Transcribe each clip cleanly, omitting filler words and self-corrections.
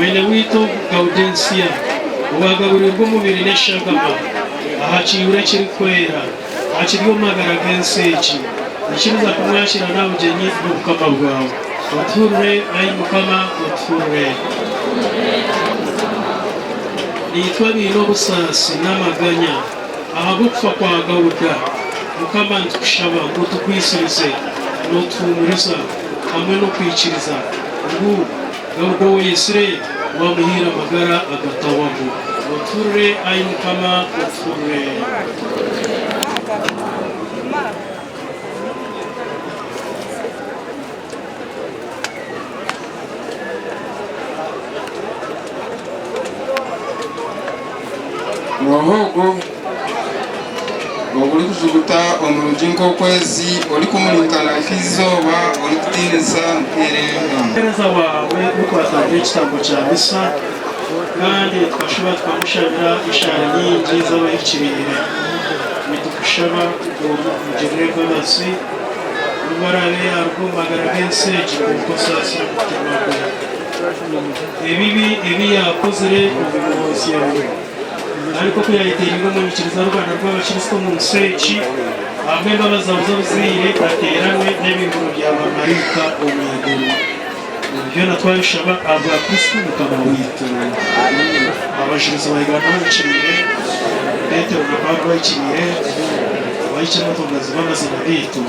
bene wito Gaudensia ubagaburirwa umubiri n'eshagama ahakiyure kiri kwera akiriyo magara gensechi ikiruza kumwashira nawe ugenyi n'ubukama bwawe uture ayi mukama uture nitwa bino busasi n'amaganya ahagupfa kwa Gauda mukama ntushaba ngo tukwisirize n'utumuriza hamwe no kwikiriza ngo Gauda wesire wamuhira amagara agatawaho uture ayi mukama uture Mwohogo oguli kuzuguta omulujinko kwezi oli kumulinkana ifizoba oli kutinisa mpereza wawe ukwatanga ikitambo cya misa kandi twashobora twamushabira ishara nyingi z'abayikirire nitukushaba umugirire bw'amasi ubarabe yarwumagara genseji kuko sasa mutima gwe ibi yakozere ubimuhozi yawe ariko kuyayitera ingo mu nyikiriza Rwanda rw'abakristo mu nsechi hamwe n'abazabuza buzire bateranwe n'ibintu bya bamarika umweguru ibyo natwabishaba abwa Kristo mukaba wito abashiriza bayigana bakirire Petero na Pawulo bakirire bayicamo tungazi bamazina bito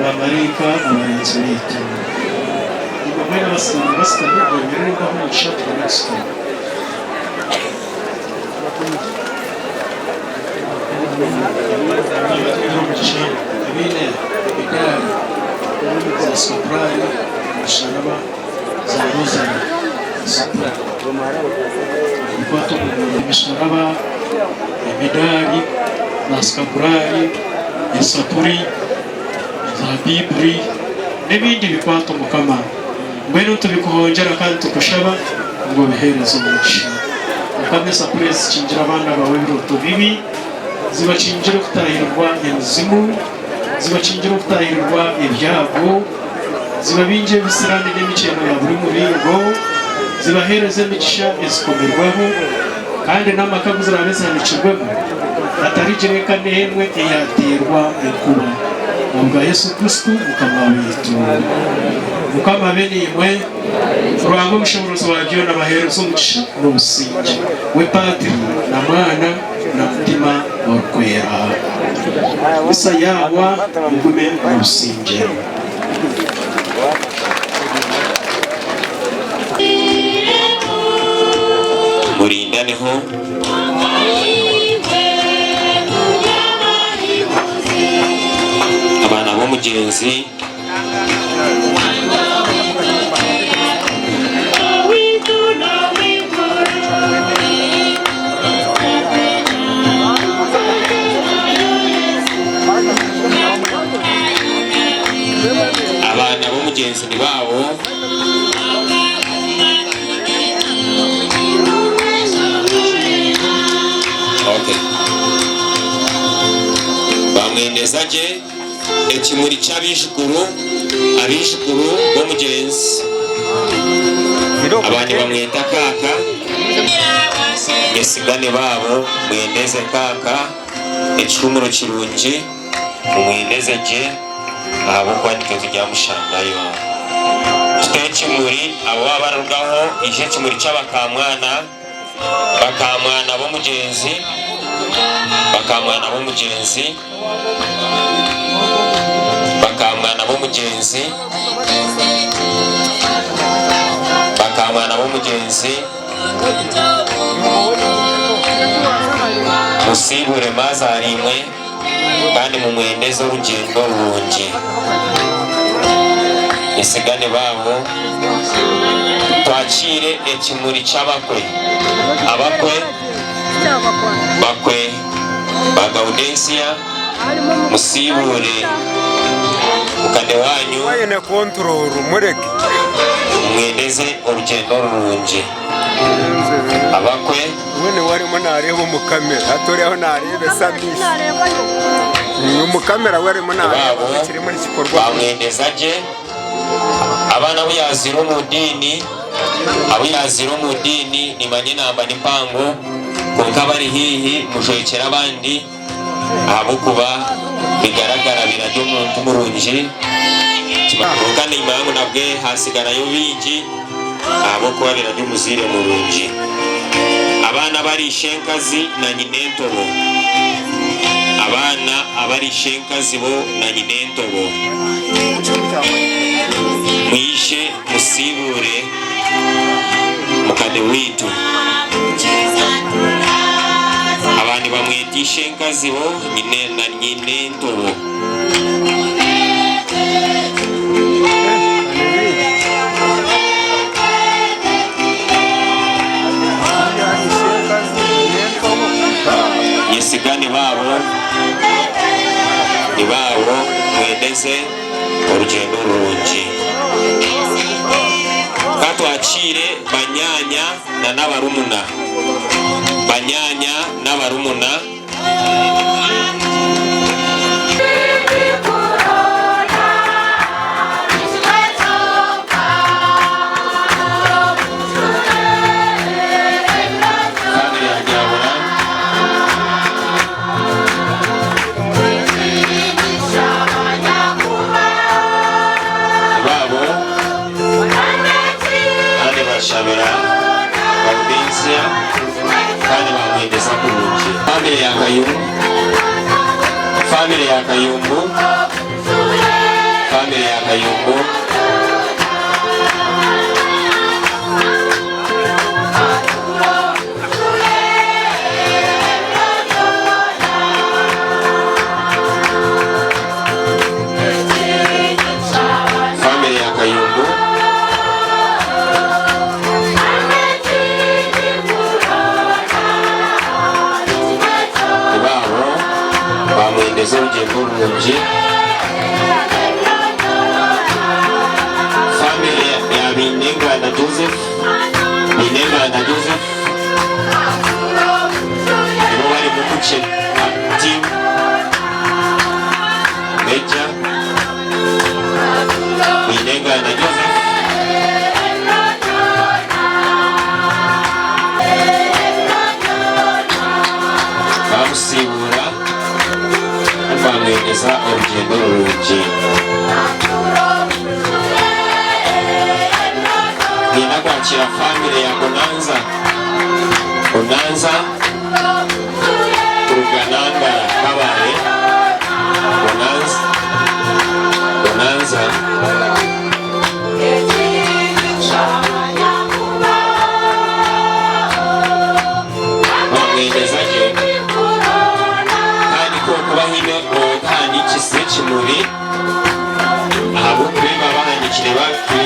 bamarika abarinzi bito ibamwe n'abasanga basitanye bamererwa mu gishatu Kristo Abine bigari za soprani sharaba za rozari sopra ipato misharaba bidari na skaburari isapuri za bibri n'ibindi bikwato mukama mbere tubikuhongera kandi tukushaba ngo bihereze umugisha mukame sapuri zikingira abana bawe biruto bibi zibakingira kutahirwa imizimu zibakingira kutahirwa ibyago zibabingiye bisirani n'imikino ya buri muringo zibahereze imigisha izikomerwaho kandi n'amakabu zirabezanikirwemo atarigireka n'emwe iyaterwa ikuba ubwa Yesu Kristo mukama witu mukama bene imwe ruhango ubushobozi wabyo n'abahereza umugisha n'ubusinge we Padiri na Mwana na Mutima wakwera bisa yawa mugume n'ubusinge murindaneho abana b'umugenzi abana b'umugenzi ni babo bamwendeza nje ekimuri cy'abijukuru abijukuru b'umugenzi abandi bamwita kaka ngesigane babo mwendeze kaka ecumuro kirungi umwendeze nje abo kwandika tujyamushangayo tekimuri abo babarugaho ije kimuri cy'abakamwana bakamwana b'umugenzi bakamwana b'umugenzi bakamwana b'umugenzi bakamwana b'umugenzi musibure mazarimwe kandi mumwendeze urugendo rurungi isigane babo twakire ekimuri cy'abakwe abakwe bakwe ba Gaudensia musibure mukande wanyu wayene control mureke mwendeze urugendo rurungi abakwe wene warimo nareba mu kamera atoreho narebe samisha mu kamera warimo nareba kiri muri kikorwa bamwendeza je abana b'uyazira mu dini abo yaziro mu dini nimanye namba nimpango konka bari hihi mushoyekera abandi abo kuba bigaragara biraryo muntu murunji kandi imangu nabwe hasigarayo bingi abo kuba biraryo muzire murunji abana bari shenkazi na nyinentobo abana abari shenkazi bo na nyinentobo mwishe musibure mukade witu abandi bamwita ishenkazi bo nyine na nyinentobo yesigani babo ni babo mwendeze urugendo rurungi katwakire banyanya na n'abarumuna banyanya n'abarumuna shabera Gaudensia kandi bamwendeza kurungi family ya Kayumbu family ya Kayumbu family ya Kayumbu family ya Kayumbu bamwendeza urugendo rurungi family ya Binenga na Joseph nibo bari mu kuce team Meja Binenga na Joseph bamusibura bamwendeza urugendo rurungi nina kwakira family ya Bonanza Uruganangara Kabare Bonanza bamwendeza je kandi ko kuba hino kandi kisechi muri abo kureba bahanyikire baki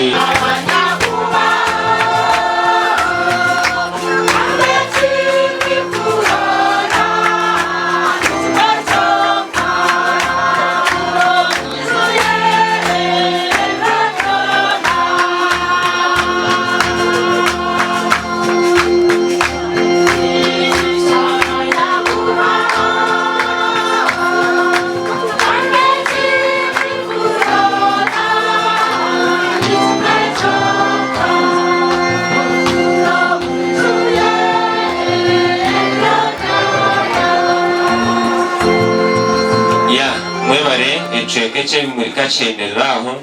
ece muri kaceneraho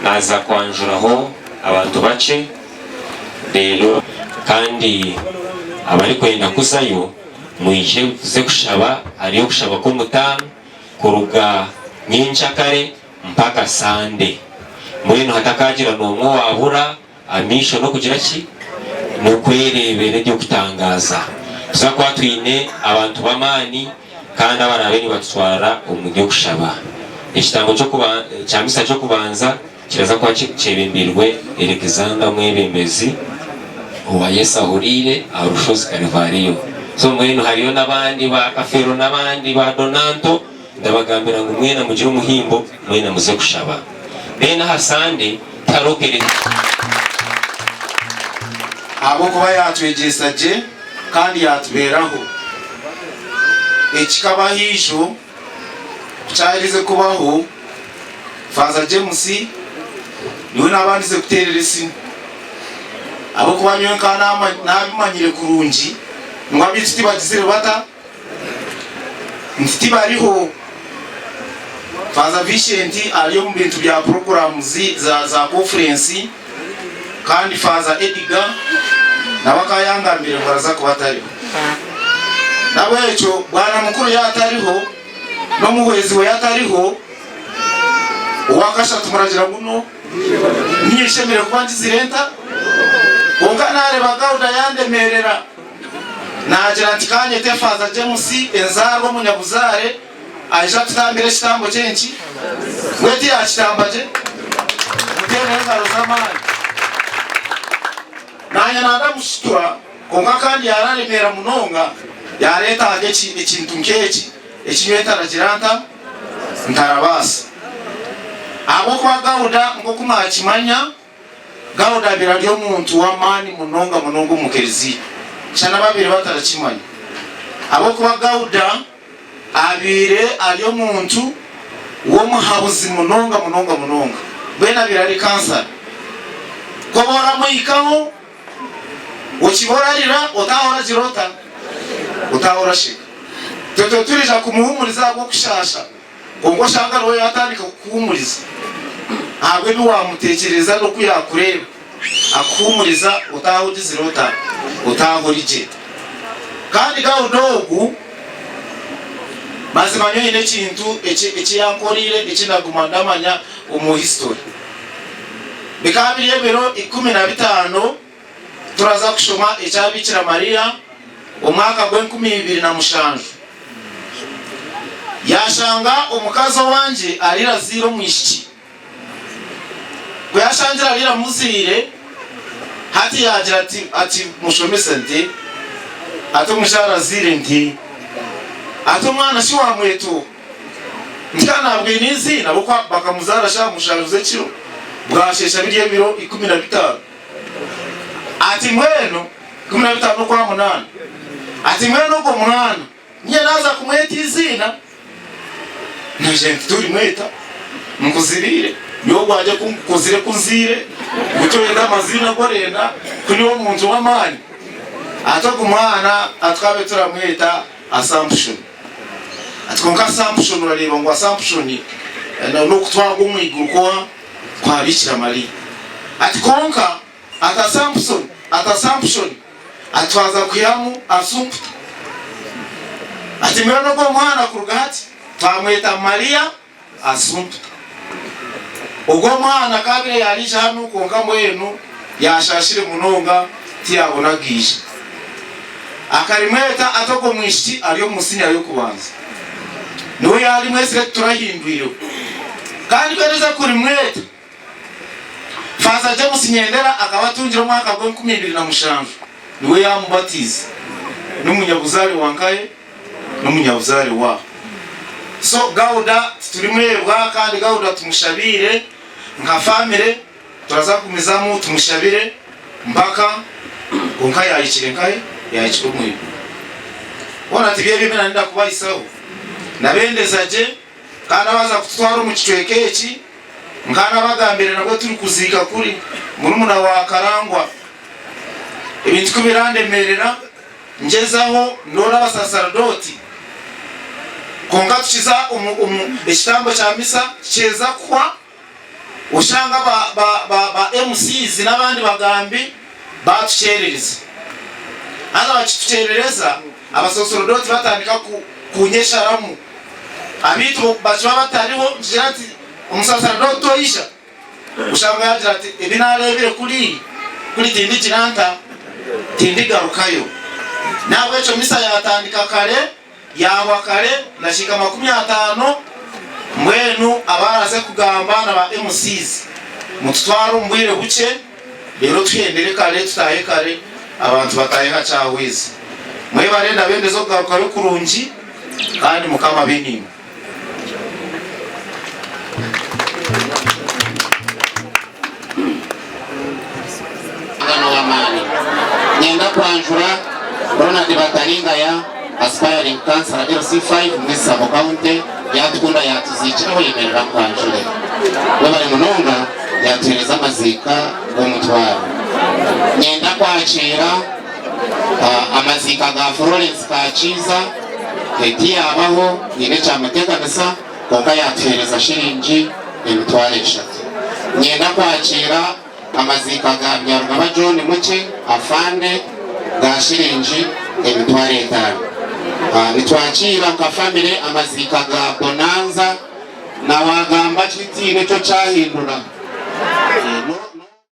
naza kwanjuraho abantu bace rero kandi abari kwenda kuzayo mwije ze kushaba ariyo kushaba ko mutano kuruga nyinchakare mpaka sande mwino hatakagira n'umwe wabura amisho no kugira ki no kwerebere ryo kutangaza tuza kwatwine abantu bamani kandi abarabeni batwara umujyo kushaba ikitango cyo kuba cyamisa cyo kubanza kiraza kwa cebembirwe Alexander Mwebembezi uwa Yesahurire arushozi Kalvariyo so mwino hariyo nabandi ba Kafero nabandi ba Donanto ndabagambira ngo mwena mugire umuhimbo mwena muze kushaba bena hasande tarokere abo kuba yatwegesaje kandi yatuberaho ekikabahisho cyarize kubaho Faza James niwe nabandize guterera isi abo kubanywe kana nabimanyire kurungi mwabiti bagizire bata mfiti bariho Father Vincent ariyo mu bintu bya programs za conference kandi Father Edgar nabakayangambire baraza kubatariho nabwecho bwana mukuru yatariho no muhwezi we yatariho uwakasha tumuragira guno niyishemere kubangiza renta onganare bagauda yandemerera nagira ntikanye te Father James enzarwo munyabuzare aje tutambire kitambo cyenki mweti yakitambaje mutene ngaro zamani nanya nanda mushitura konga kandi yararemera munonga yareta agechi ikintu nkeki ekinyweta ragiranta ntarabasa abo kwa gauda ngo kumakimanya gauda biraryo muntu wamani munonga umukerizi cyana babiri batarakimanya abo kwa gauda abire ariyo muntu wo muhabuzi munonga bena birari cancer ko bora muyikaho ukiborarira utahora jirota utahora shika toto turija kumuhumuriza bwo kushasha ngo shanga roye atandika kuhumuriza ntabwo ni wamutekereza no kuyakureba akuhumuriza utahuji zirota utahorije kandi gaudogu mazimanyo ine kintu eki yankorire ekinagumandamanya umu history bikabiriye biro 15 turaza kushoma ecyabikira Maria umwaka gwa 2007 yashanga umukazo wanje arira ziro mwishiki kuyashangira arira muzire hati yagira ati mushomese ndi atumushara zire ndi atumwana shi wa mwetu mtana bwinizi nabo kwa bakamuzara sha musharuze kiro bwashesha biriye biro 15 ati mweno 15 kwa munana ati mweno ko mwana nye naza kumweta izina naje turi mweta mukuzirire niyo gwaje kuzire kunzire gutoyenda amazina gorenda kuri wo muntu w'amani atoko mwana atwabe turamweta Assumption atkonka Assumption urareba ngo Assumption no kutwaga umwiguruko kwa Bikira Maria atkonka Assumption atwaza kuyamu Assumpta atimero go mwana kurugati twamweta Maria Assumpta ubwo mwana kabire yarije hano konka mwenu yashashire munonga tiyabonagisha akarimweta atoko mwishiki ariyo musinya yo kubanza niwe yari mwese turahindwiro kandi kwereza kuri mweta Father James Nyendera akabatungira umwaka gwa 2007 niwe yamubatiza n'umunyabuzari wankaye n'umunyabuzari wa so gauda turimwebwa kandi gauda tumushabire nka family turaza kumizamu tumushabire mpaka konka yayikire nkaye yayikikumwe bona tibiye bimena nda kubayisaho nabendezaje kana baza kutwara mu kicweke eki ngana bagambire nabwo turi kuzika kuri murumuna wa Karangwa ibintu kubirandemerera ngezaho ndora abasaserdoti konga tukiza ekitambo cya misa cyeza kwa ushanga ba MCs n'abandi bagambi batucerereza aza bakitucerereza abasaserdoti batandika kunyesharamu abitu bachwa batariho njirati umusaserdoti toisha ushanga yagira ati ebinarebere kuri tindi kiranta tindi garukayo nawe cyo misa yatandika kare yawa kare nashika 50 mwenu abaraze kugamba na ba MCs mutwaro mbwire buce rero twendere kare tutaye kare abantu bataye hacawezi mwe barenda bende zo garuka yo kurungi kandi mukama binini ngano wamani nyenda kwanjura Ronald Bataringa ya aspiring cancer LC5 mwesa mukaunte yatukunda yatuzicaho yemerera kwanjure we bari munonga yatuhereza amazika g'umutwaro Nyenda kwakira amazika ga Florence Kakiza eti abaho nyine cyamateganisa konka yatuhereza shilingi 3,000. Nyenda kwakira amazika ga Byarugaba John Muke afande ga shilingi 5,000. Nitwakira nka family amazika ga Bonanza na wagamba kitine cyo cyahindura